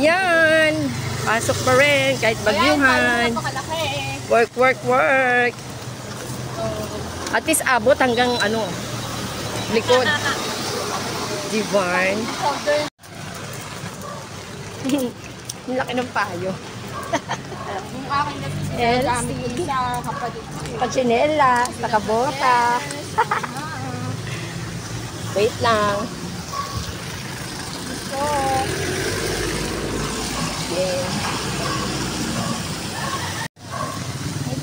Yan. Pasok pa rin kahit bagyuhan. Work, work, work. At least abot hanggang ano, likod. Divine. Ang laki ng payo. Yung akin na sinagamit ko sa kapatid ko. Pachinela, nakabota. Wait lang. So, Yeah. may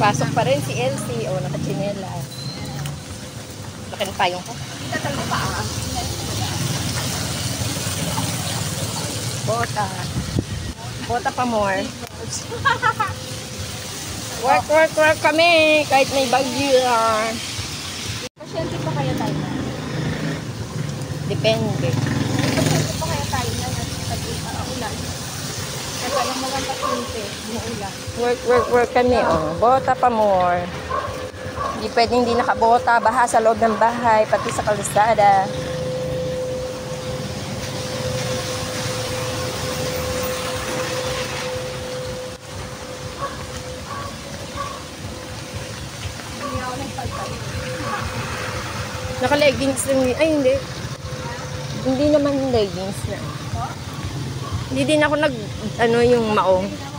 Pasok pa rin si Elsie. O, nakachinela. Laki ng payong ko. kita talaga pa Bota. Bota pa more. Work, work, work kami. Kahit may bagyo. Pasyente pa kaya tayo na? Depende. Pasyente pa kaya tayo na ulan? Kasi alam mo lang pasyente, umuulan. Work, work, work kami. Oh. Bota pa more. Hindi pwedeng hindi nakabota. Baha sa loob ng bahay. Pati sa kalsada. Naka-leggings lang. Ay, hindi. Hindi naman leggings na. Hindi din ako nag, ano, yung maong.